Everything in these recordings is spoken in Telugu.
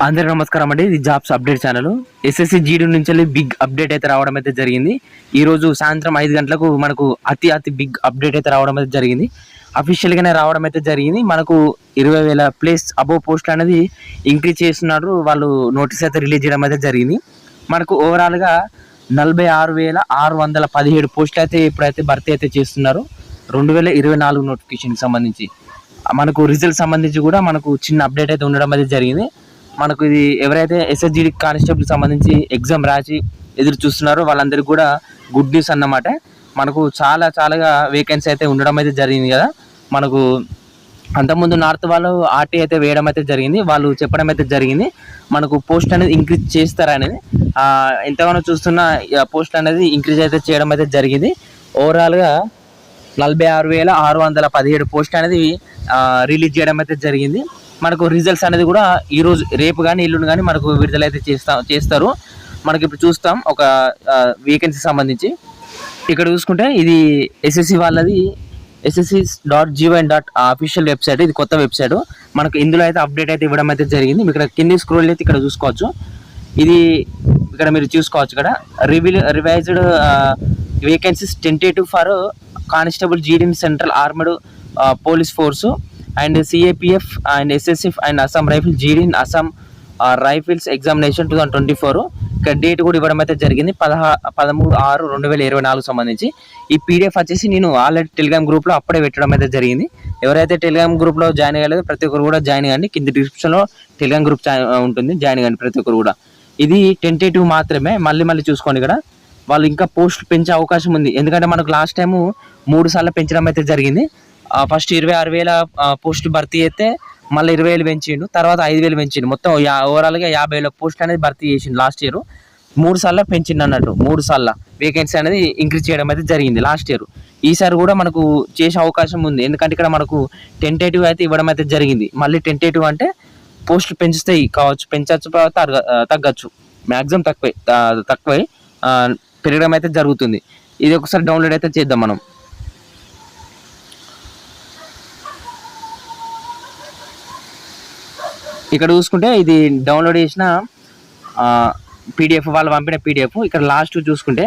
అందరికీ నమస్కారం అండి. ఇది jobs update channel. SSC GD నుంచి బిగ్ అప్డేట్ అయితే రావడం అయితే జరిగింది. ఈ రోజు సాయంత్రం 5 గంటలకు మనకు అతి బిగ్ అప్డేట్ అయితే రావడం అయితే జరిగింది. అఫీషియల్ గానే రావడం అయితే జరిగింది. మనకు 20,000 ప్లేస్ అబోవ్ పోస్ట్ అనేది ఇంక్రీజ్ చేస్తున్నారు. వాళ్ళు నోటీస్ అయితే రిలీజ్ చేయడం అయితే జరిగింది. మనకు ఓవరాల్ గా 46,617 పోస్టులు అయితే ఇప్పుడైతే భర్తీ అయితే చేస్తున్నారు. 2024 నోటిఫికేషన్ సంబంధించి మనకు రిజల్ట్ సంబంధించి కూడా మనకు చిన్న అప్డేట్ అయితే ఉండడం అయితే జరిగింది. మనకు ఇది ఎవరైతే ఎస్ఎస్జి కానిస్టేబుల్ సంబంధించి ఎగ్జామ్ రాసి ఎదురు చూస్తున్నారో వాళ్ళందరికీ కూడా గుడ్ న్యూస్ అన్నమాట. మనకు చాలాగా వేకెన్సీ అయితే ఉండడం అయితే జరిగింది కదా. మనకు అంతకుముందు నార్త్ వాళ్ళు ఆర్టీ అయితే వేయడం అయితే జరిగింది. వాళ్ళు చెప్పడం అయితే జరిగింది మనకు పోస్ట్ అనేది ఇంక్రీజ్ చేస్తారనేది. ఎంతగానో చూస్తున్న పోస్ట్ అనేది ఇంక్రీజ్ అయితే చేయడం అయితే జరిగింది. ఓవరాల్గా 46,617 పోస్ట్ అనేది రిలీజ్ చేయడం అయితే జరిగింది. మనకు రిజల్ట్స్ అనేది కూడా ఈరోజు రేపు కానీ ఎల్లుండి కానీ మనకు విడుదలైతే చేస్తారు. మనకి ఇప్పుడు చూస్తాం ఒక వేకెన్సీ సంబంధించి. ఇక్కడ చూసుకుంటే ఇది ఎస్ఎస్సి వాళ్ళది ssc.gov.in అఫీషియల్ వెబ్సైట్. ఇది కొత్త వెబ్సైట్. మనకు ఇందులో అయితే అప్డేట్ అయితే ఇవ్వడం అయితే జరిగింది. ఇక్కడ కింది స్క్రోల్ అయితే ఇక్కడ చూసుకోవచ్చు. ఇది ఇక్కడ మీరు చూసుకోవచ్చు. ఇక్కడ revised vacancies tentative for constable జీడీ central armed police force and CAPF and SSF and Assam rifles జీడీ అస్సాం రైఫిల్స్ ఎగ్జామినేషన్ 2024. ఇక్కడ డేట్ కూడా ఇవ్వడం అయితే జరిగింది 13/6/2024 సంబంధించి. ఈ పీడిఎఫ్ వచ్చేసి నేను ఆల్రెడీ టెలిగ్రామ్ గ్రూప్లో అప్పుడే పెట్టడం అయితే జరిగింది. ఎవరైతే టెలిగ్రామ్ గ్రూప్లో జాయిన్ అయ్యలేదో ప్రతి ఒక్కరు కూడా జాయిన్ అవ్వండి. కింద డిస్క్రిప్షన్లో టెలిగ్రామ్ గ్రూప్ ఉంటుంది, జాయిన్ అవ్వండి ప్రతి ఒక్కరు కూడా. ఇది టెంటేటివ్ మాత్రమే. మళ్ళీ చూసుకోండి. ఇక్కడ వాళ్ళు ఇంకా పోస్టులు పెంచే అవకాశం ఉంది. ఎందుకంటే మనకు లాస్ట్ టైము 3 సార్లు పెంచడం అయితే జరిగింది. ఫస్ట్ 26,000 పోస్టులు భర్తీ అయితే మళ్ళీ 20,000 పెంచిండు, తర్వాత 5,000 పెంచిండు. మొత్తం ఓవరాల్గా 50,000 పోస్టులు అనేది భర్తీ చేసిండు లాస్ట్ ఇయర్. 3 సార్లు పెంచిండు అన్నట్టు. 3 సార్లు వేకెన్సీ అనేది ఇంక్రీజ్ చేయడం అయితే జరిగింది లాస్ట్ ఇయర్. ఈసారి కూడా మనకు చేసే అవకాశం ఉంది. ఎందుకంటే ఇక్కడ మనకు టెంటేటివ్ అయితే ఇవ్వడం అయితే జరిగింది. మళ్ళీ టెంటేటివ్ అంటే పోస్టులు పెంచుతాయి కావచ్చు, పెంచవచ్చు, తగ్గచ్చు. మ్యాక్సిమం తక్కువై పెరగడం అయితే జరుగుతుంది. ఇది ఒకసారి డౌన్లోడ్ అయితే చేద్దాం మనం. ఇక్కడ చూసుకుంటే ఇది డౌన్లోడ్ చేసిన పీడిఎఫ్, వాళ్ళు పంపిన పీడిఎఫ్. ఇక్కడ లాస్ట్ చూసుకుంటే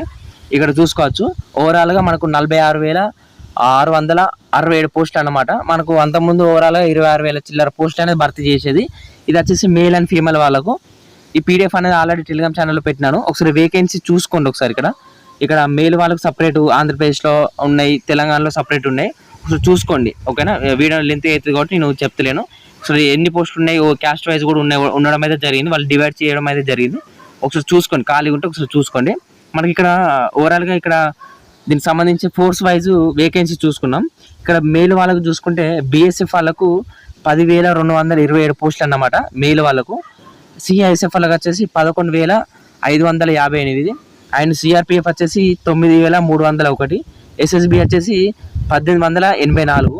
ఇక్కడ చూసుకోవచ్చు. ఓవరాల్గా మనకు 46,667 పోస్టులు అన్నమాట. మనకు అంతకుముందు ఓవరాల్గా 26,000 చిల్లర పోస్టులు అనేది భర్తీ చేసేది. ఇది వచ్చేసి మేల్ అండ్ ఫీమేల్ వాళ్ళకు. ఈ పీడిఎఫ్ అనేది ఆల్రెడీ టెలిగ్రామ్ ఛానల్లో పెట్టినాను. ఒకసారి వేకెన్సీ చూసుకోండి ఒకసారి. ఇక్కడ మేల్ వాళ్ళకు సపరేట్ ఆంధ్రప్రదేశ్లో ఉన్నాయి, తెలంగాణలో సపరేట్ ఉన్నాయి. ఒకసారి చూసుకోండి, ఓకేనా. వీడియో లెంత్ అవుతుంది కాబట్టి నేను చెప్తలేను. సో ఎన్ని పోస్టులు ఉన్నాయి, క్యాస్ట్ వైజ్ కూడా ఉండడం అయితే జరిగింది. వాళ్ళు డివైడ్ చేయడం అయితే జరిగింది. ఒకసారి చూసుకోండి, ఖాళీ ఉంటే ఒకసారి చూసుకోండి. మనకి ఇక్కడ ఓవరాల్గా ఇక్కడ దీనికి సంబంధించి ఫోర్స్ వైజ్ వేకెన్సీ చూసుకున్నాం. ఇక్కడ మేల్ వాళ్ళకు చూసుకుంటే బిఎస్ఎఫ్ వాళ్ళకు 10,227 పోస్టులు అన్నమాట మేల్ వాళ్ళకు. సిఐఎస్ఎఫ్ వాళ్ళకి వచ్చేసి 11,558 అండ్ సిఆర్పిఎఫ్ వచ్చేసి 9,301, ఎస్ఎస్బి వచ్చేసి 1,884,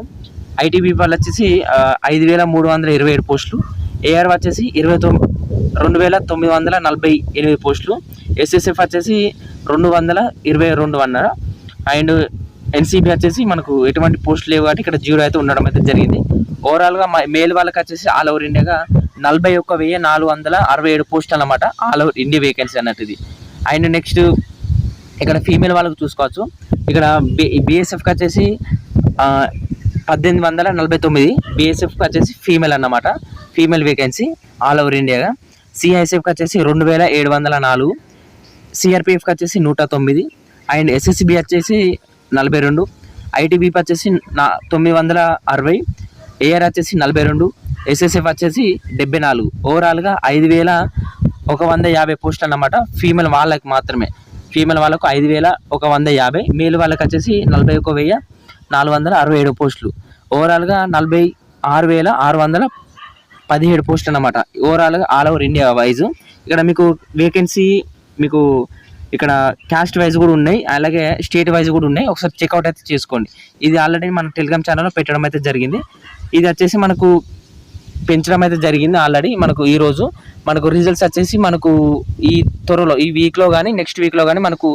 ఐటీబీ వాళ్ళు వచ్చేసి 5,327 పోస్టులు, ఏఆర్ వచ్చేసి 2,948 పోస్టులు, ఎస్ఎస్ఎఫ్ వచ్చేసి 222 అండ్ ఎన్సీబీ వచ్చేసి మనకు ఎటువంటి పోస్టులు లేవు కాబట్టి ఇక్కడ 0 అయితే ఉండడం అయితే జరిగింది. ఓవరాల్గా మేల్ వాళ్ళకి వచ్చేసి ఆల్ ఓవర్ ఇండియాగా 41,467 పోస్టులు అన్నమాట. ఆల్ ఓవర్ ఇండియా వేకెన్సీ అన్నట్టు ఇది. అండ్ నెక్స్ట్ ఇక్కడ ఫీమేల్ వాళ్ళకు చూసుకోవచ్చు. ఇక్కడ బిఎస్ఎఫ్కి వచ్చేసి 1,849, బిఎస్ఎఫ్కి వచ్చేసి ఫీమేల్ అన్నమాట, ఫీమేల్ వేకెన్సీ ఆల్ ఓవర్ ఇండియాగా. సిఐఎస్ఎఫ్కి వచ్చేసి 2,704, సిఆర్పిఎఫ్కి వచ్చేసి 109 అండ్ ఎస్ఎస్బి వచ్చేసి 42, ఐటీబీపీ వచ్చేసి 960, ఏఆర్ వచ్చేసి 42, ఎస్ఎస్ఎఫ్ వచ్చేసి 74. ఓవరాల్గా 5,150 పోస్టులు అన్నమాట ఫీమేల్ వాళ్ళకి మాత్రమే. ఫీమేల్ వాళ్ళకు 5,150, మేల్ వాళ్ళకి వచ్చేసి 41,467 పోస్టులు. ఓవరాల్గా 46,617 పోస్టులు అన్నమాట ఓవరాల్గా ఆల్ ఓవర్ ఇండియా వైజ్. ఇక్కడ మీకు వేకెన్సీ మీకు ఇక్కడ క్యాస్ట్ వైజ్ కూడా ఉన్నాయి, అలాగే స్టేట్ వైజ్ కూడా ఉన్నాయి. ఒకసారి చెక్అవుట్ అయితే చేసుకోండి. ఇది ఆల్రెడీ మన టెలిగ్రామ్ ఛానల్లో పెట్టడం అయితే జరిగింది. ఇది వచ్చేసి మనకు పెంచడం అయితే జరిగింది ఆల్రెడీ. మనకు ఈరోజు మనకు రిజల్ట్స్ వచ్చేసి మనకు ఈ త్వరలో ఈ వీక్లో కానీ నెక్స్ట్ వీక్లో కానీ మనకు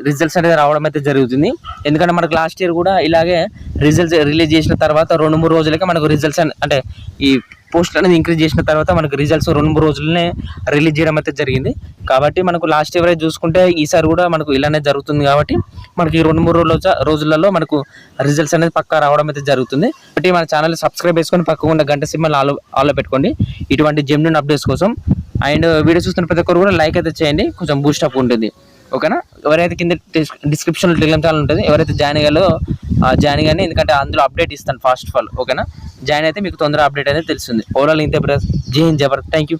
రిజల్ట్స్ అనేది రావడం అయితే జరుగుతుంది. ఎందుకంటే మనకు లాస్ట్ ఇయర్ కూడా ఇలాగే రిజల్ట్స్ రిలీజ్ చేసిన తర్వాత 2-3 రోజులకే మనకు రిజల్ట్స్ అంటే ఈ పోస్ట్ అనేది ఇంక్రీజ్ చేసిన తర్వాత మనకు రిజల్ట్స్ 2-3 రోజులనే రిలీజ్ చేయడం అయితే జరిగింది. కాబట్టి మనకు లాస్ట్ ఎవరైతే చూసుకుంటే ఈసారి కూడా మనకు ఇలానే జరుగుతుంది. కాబట్టి మనకి 2-3 రోజులలో మనకు రిజల్ట్స్ అనేది పక్కా రావడం అయితే జరుగుతుంది. కాబట్టి మన ఛానల్ సబ్స్క్రైబ్ చేసుకొని పక్కకు ఉన్న గంట సింబల్ ఆల్లో పెట్టుకోండి ఇటువంటి జెన్యూన్ అప్డేట్స్ కోసం. అండ్ వీడియో చూస్తున్న ప్రతి ఒక్కరు కూడా లైక్ అయితే చేయండి, కొంచెం బూస్ట్ అప్ ఉంటుంది. ఓకేనా? ఎవరైతే కింద డిస్క్రిప్షన్లో టెలిగ్రామ్ ఛానల్ ఉంటుంది, ఎవరైతే జాయిన్ అయ్యాలో జాయిన్ కానీ, ఎందుకంటే అందులో అప్డేట్ ఇస్తాను ఫాస్ట్ ఆఫ్ ఆల్. ఓకేనా? జాయిన్ అయితే మీకు తొందరగా అప్డేట్ అనేది తెలుస్తుంది. ఓవరాల్ ఇంతే బ్రదర్స్. జై హింద్, జై భారత్. Thank you.